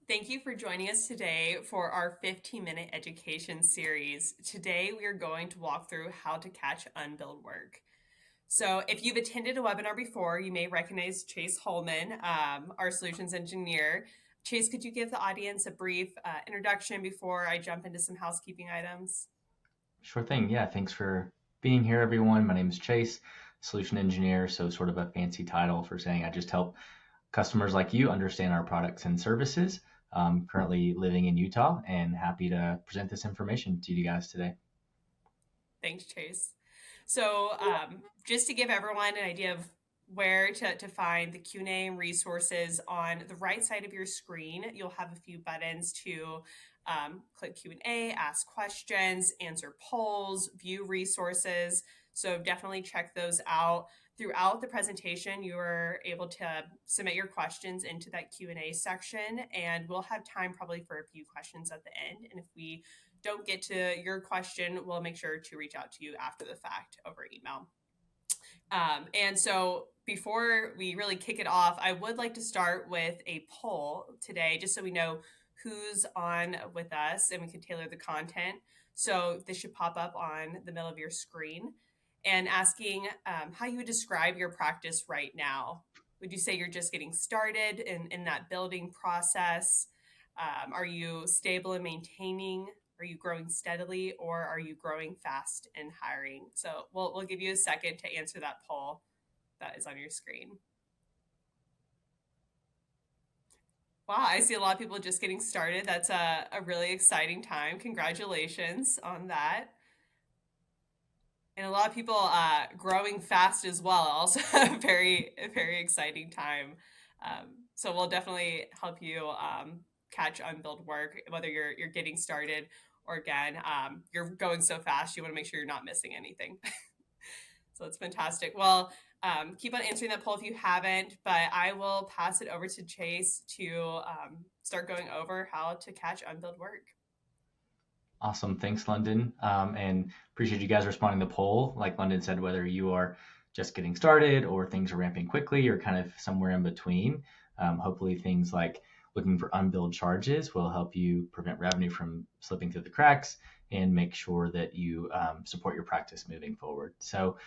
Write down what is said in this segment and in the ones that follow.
Thank you for joining us today for our 15-minute education series. Today, we are going to walk through how to catch unbilled work. So, if you've attended a webinar before, you may recognize Chase Holman, our solutions engineer. Chase, could you give the audience a brief introduction before I jump into some housekeeping items? Sure thing. Yeah, thanks for being here, everyone. My name is Chase, solution engineer. So, sort of a fancy title for saying I just help customers like you understand our products and services. Currently living in Utah and happy to present this information to you guys today. Thanks, Chase. So, just to give everyone an idea of where to find the Q&A and resources, on the right side of your screen, you'll have a few buttons to click Q&A, ask questions, answer polls, view resources. So definitely check those out. Throughout the presentation, you are able to submit your questions into that Q&A section, and we'll have time probably for a few questions at the end. And if we don't get to your question, we'll make sure to reach out to you after the fact over email. And so before we really kick it off, I would like to start with a poll today, just so we know who's on with us and we can tailor the content. So this should pop up on the middle of your screen and asking how you would describe your practice right now. Would you say you're just getting started in that building process? Are you stable in maintaining? Are you growing steadily, or are you growing fast and hiring? So we'll give you a second to answer that poll that is on your screen. Wow, I see a lot of people just getting started. That's a really exciting time. Congratulations on that. And a lot of people growing fast as well. Also, a very exciting time. So we'll definitely help you catch unbilled work, whether you're getting started or again you're going so fast. You want to make sure you're not missing anything. So it's fantastic. Well, keep on answering that poll if you haven't, but I will pass it over to Chase to start going over how to catch unbilled work. Awesome. Thanks, London. And appreciate you guys responding to the poll. Like London said, whether you are just getting started or things are ramping quickly or kind of somewhere in between, hopefully things like looking for unbilled charges will help you prevent revenue from slipping through the cracks and make sure that you support your practice moving forward. So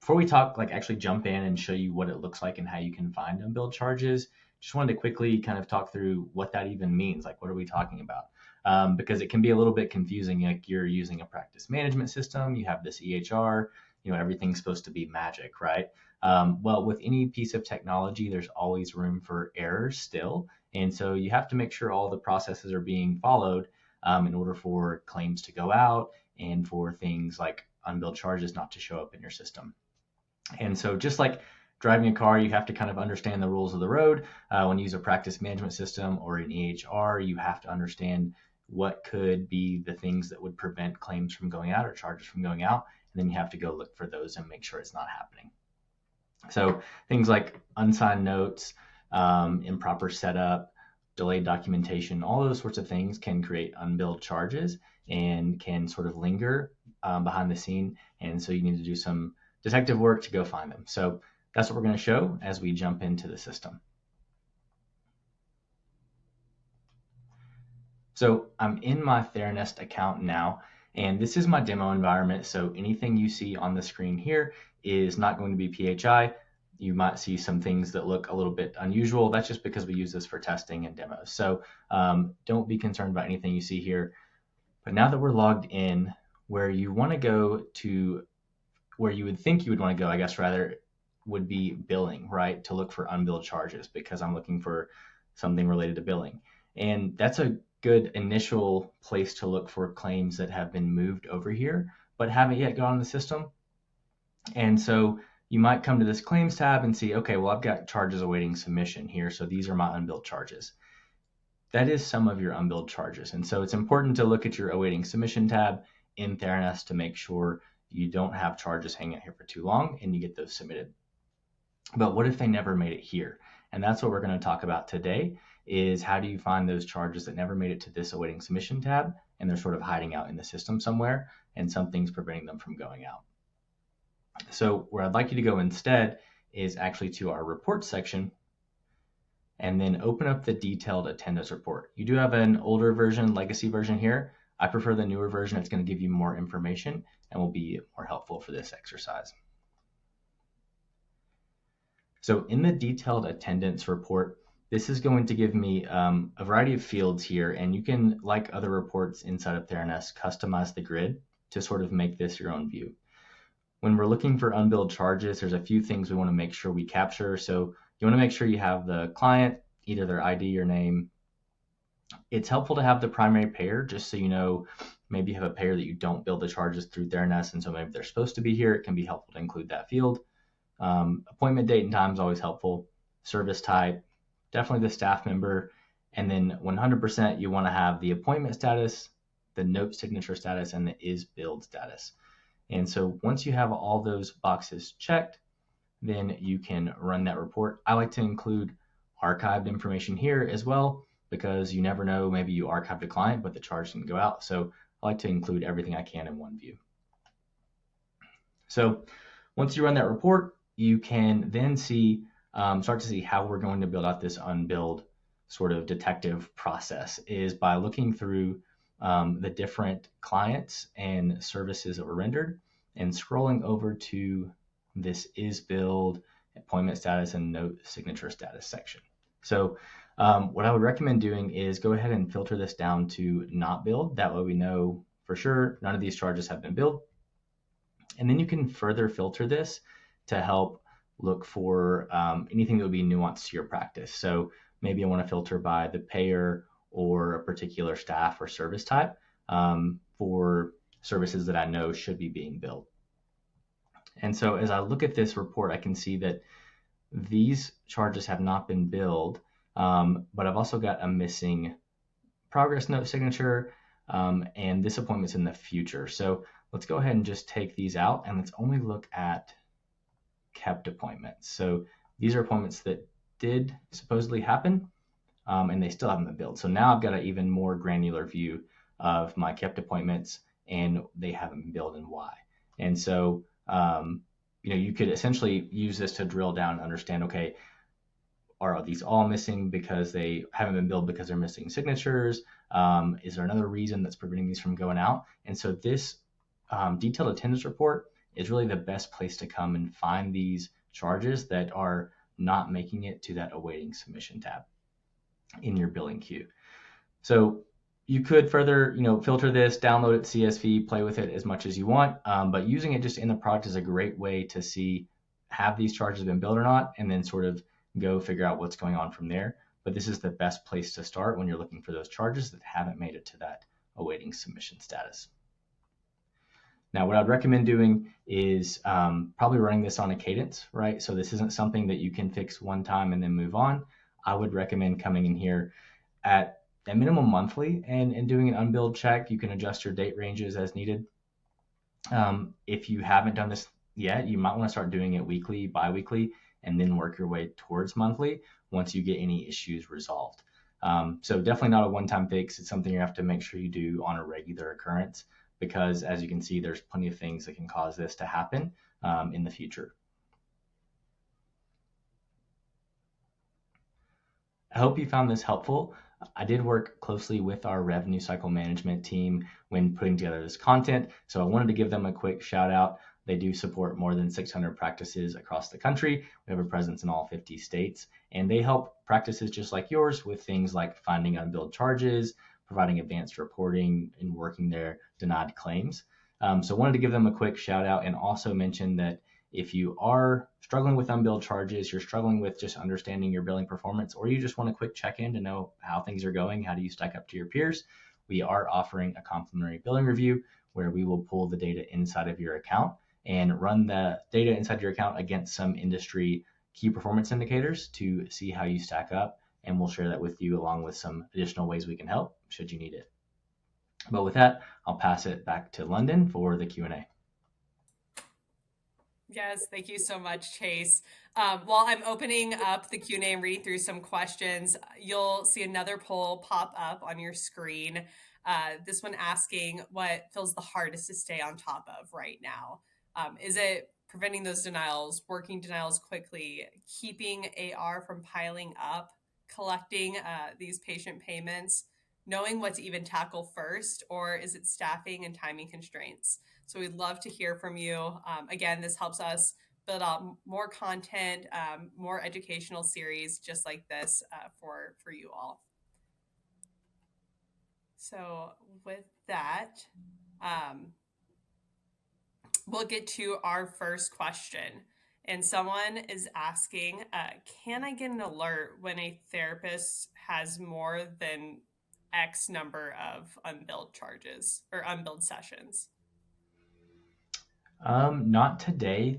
before we talk, like actually jump in and show you what it looks like and how you can find unbilled charges, just wanted to quickly kind of talk through what that even means. Like, what are we talking about? Because it can be a little bit confusing. Like you're using a practice management system, you have this EHR, everything's supposed to be magic, right? Well, with any piece of technology, there's always room for errors still. And so you have to make sure all the processes are being followed in order for claims to go out and for things like unbilled charges not to show up in your system. And so just like driving a car, you have to kind of understand the rules of the road. When you use a practice management system or an EHR, you have to understand what could be the things that would prevent claims from going out or charges from going out. And then you have to go look for those and make sure it's not happening. So things like unsigned notes, improper setup, delayed documentation, all those sorts of things can create unbilled charges and can sort of linger behind the scene. And so you need to do some detective work to go find them. So that's what we're going to show as we jump into the system. So I'm in my TheraNest account now, and this is my demo environment. So anything you see on the screen here is not going to be PHI. You might see some things that look a little bit unusual. That's just because we use this for testing and demos. So don't be concerned about anything you see here. But now that we're logged in, where you want to go to, where you would think you would want to go, I guess rather, would be billing, right? To look for unbilled charges because I'm looking for something related to billing. And that's a good initial place to look for claims that have been moved over here but haven't yet gone in the system. And so you might come to this claims tab and see, okay, well, I've got charges awaiting submission here. So these are my unbilled charges. That is some of your unbilled charges. And so it's important to look at your awaiting submission tab in TheraNest to make sure you don't have charges hanging out here for too long and you get those submitted. But what if they never made it here? And that's what we're going to talk about today is how do you find those charges that never made it to this awaiting submission tab and they're sort of hiding out in the system somewhere and something's preventing them from going out. So where I'd like you to go instead is actually to our report section. and then open up the detailed attendance report. You do have an older version, legacy version here. I prefer the newer version. It's going to give you more information and will be more helpful for this exercise. So in the detailed attendance report, this is going to give me a variety of fields here, and you can, like other reports inside of TheraNest, customize the grid to sort of make this your own view. When we're looking for unbilled charges, there's a few things we want to make sure we capture. So you want to make sure you have the client, either their ID or name. It's helpful to have the primary payer, just so you know, maybe you have a payer that you don't bill the charges through TheraNest, and so maybe they're supposed to be here. It can be helpful to include that field. Appointment date and time is always helpful. Service type, definitely the staff member. And then 100% you want to have the appointment status, the note signature status, and the is billed status. And so once you have all those boxes checked, then you can run that report. I like to include archived information here as well, because you never know, maybe you archived a client, but the charge didn't go out. So I like to include everything I can in one view. So once you run that report, you can then start to see how we're going to build out this unbilled sort of detective process is by looking through the different clients and services that were rendered and scrolling over to this is billed, appointment status, and note signature status section. So what I would recommend doing is go ahead and filter this down to not billed. That way we know for sure none of these charges have been billed. And then you can further filter this to help look for anything that would be nuanced to your practice. So maybe I want to filter by the payer or a particular staff or service type for services that I know should be being billed. And so as I look at this report, I can see that these charges have not been billed, but I've also got a missing progress note signature, and this appointment's in the future. So let's go ahead and just take these out, and let's only look at kept appointments. So these are appointments that did supposedly happen, and they still haven't been billed. So now I've got an even more granular view of my kept appointments, and they haven't been billed and why. And so, you could essentially use this to drill down and understand, okay, are these all missing because they haven't been billed because they're missing signatures? Is there another reason that's preventing these from going out? And so this detailed attendance report is really the best place to come and find these charges that are not making it to that awaiting submission tab in your billing queue. So you could further, filter this, download it CSV, play with it as much as you want, but using it just in the product is a great way to see, have these charges been billed or not, and then sort of go figure out what's going on from there. But this is the best place to start when you're looking for those charges that haven't made it to that awaiting submission status. Now, what I'd recommend doing is probably running this on a cadence, right? So this isn't something that you can fix one time and then move on. I would recommend coming in here at a minimum monthly and doing an unbilled check. You can adjust your date ranges as needed. If you haven't done this yet, you might want to start doing it weekly, bi-weekly, and then work your way towards monthly once you get any issues resolved. So definitely not a one-time fix. It's something you have to make sure you do on a regular occurrence, because as you can see, there's plenty of things that can cause this to happen in the future. I hope you found this helpful. I did work closely with our revenue cycle management team when putting together this content, so I wanted to give them a quick shout out. They do support more than 600 practices across the country. We have a presence in all 50 states, and they help practices just like yours with things like finding unbilled charges, providing advanced reporting, and working their denied claims. So I wanted to give them a quick shout out and also mention that if you are struggling with unbilled charges, you're struggling with just understanding your billing performance, or you just want a quick check-in to know how things are going, how do you stack up to your peers, we are offering a complimentary billing review where we will pull the data inside of your account and run the data inside your account against some industry key performance indicators to see how you stack up. And we'll share that with you along with some additional ways we can help should you need it. But with that, I'll pass it back to London for the Q&A. Yes, thank you so much, Chase. While I'm opening up the Q&A and reading through some questions, you'll see another poll pop up on your screen. This one asking what feels the hardest to stay on top of right now. Is it preventing those denials, working denials quickly, keeping AR from piling up, collecting these patient payments, knowing what to even tackle first, or is it staffing and timing constraints? So we'd love to hear from you. Again, this helps us build out more content, more educational series just like this for you all. So with that, um, we'll get to our first question. And someone is asking, can I get an alert when a therapist has more than X number of unbilled charges or unbilled sessions? Not today,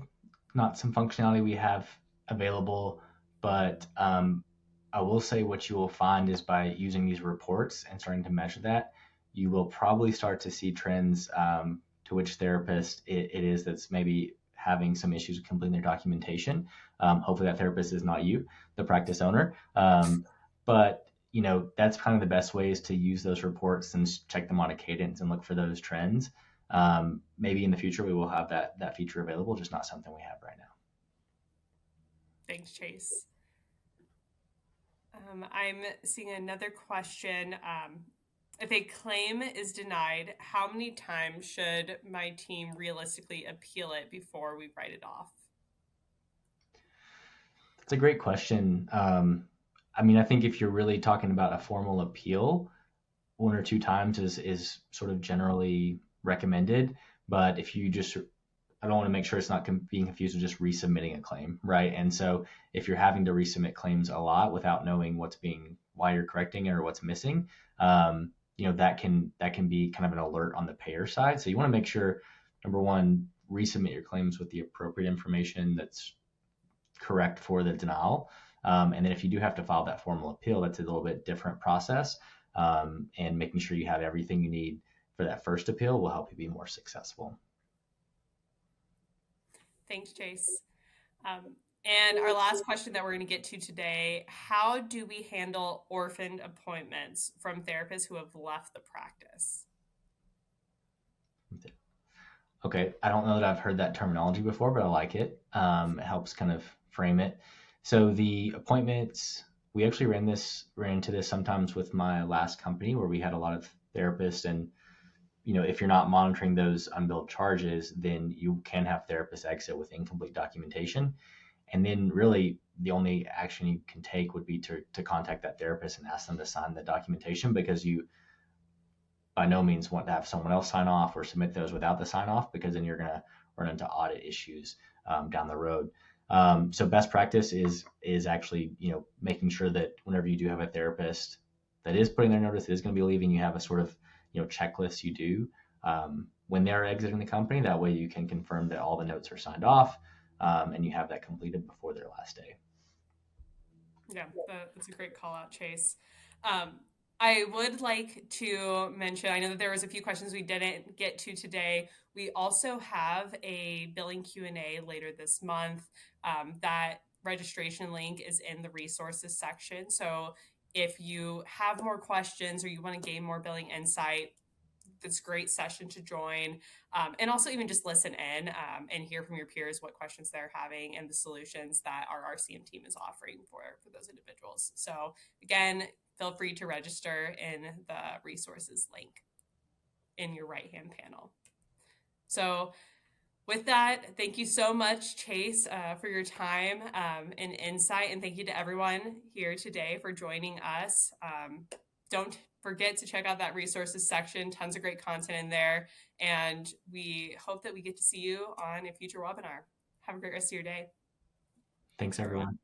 not some functionality we have available, but I will say what you will find is by using these reports and starting to measure that, you will probably start to see trends to which therapist it is that's maybe having some issues completing their documentation. Hopefully, that therapist is not you, the practice owner. But that's kind of the best ways to use those reports and check them on a cadence and look for those trends. Maybe in the future we will have that feature available, just not something we have right now. Thanks, Chase. I'm seeing another question. If a claim is denied, how many times should my team realistically appeal it before we write it off? That's a great question. I think if you're really talking about a formal appeal, one or two times is sort of generally recommended. But if you just, I don't want to make sure it's not being confused with just resubmitting a claim, right? And so if you're having to resubmit claims a lot without knowing why you're correcting it or what's missing, that can be kind of an alert on the payer side. So you want to make sure, number one, resubmit your claims with the appropriate information that's correct for the denial. And then if you do have to file that formal appeal, that's a little bit different process. And making sure you have everything you need for that first appeal will help you be more successful. Thanks, Chase. Um, and our last question that we're going to get to today, how do we handle orphaned appointments from therapists who have left the practice? Okay, I don't know that I've heard that terminology before, but I like it. It helps kind of frame it. So the appointments, we actually ran into this sometimes with my last company where we had a lot of therapists, and if you're not monitoring those unbilled charges, then you can have therapists exit with incomplete documentation. And then really the only action you can take would be to contact that therapist and ask them to sign the documentation, because you by no means want to have someone else sign off or submit those without the sign off, because then you're going to run into audit issues down the road. So best practice is actually making sure that whenever you do have a therapist that is putting their notice is going to be leaving, you have a sort of checklist you do when they're exiting the company. That way you can confirm that all the notes are signed off, and you have that completed before their last day. Yeah, that's a great call out, Chase. Um, I would like to mention, I know that there was a few questions we didn't get to today. We also have a billing Q&A later this month. That registration link is in the resources section. So if you have more questions or you want to gain more billing insight, this great session to join, and also even just listen in and hear from your peers what questions they're having and the solutions that our RCM team is offering for those individuals. So again, feel free to register in the resources link in your right hand panel. So with that, thank you so much, Chase, for your time and insight. And thank you to everyone here today for joining us. Don't forget to check out that resources section. Tons of great content in there. And we hope that we get to see you on a future webinar. Have a great rest of your day. Thanks, Thanks, everyone. everyone.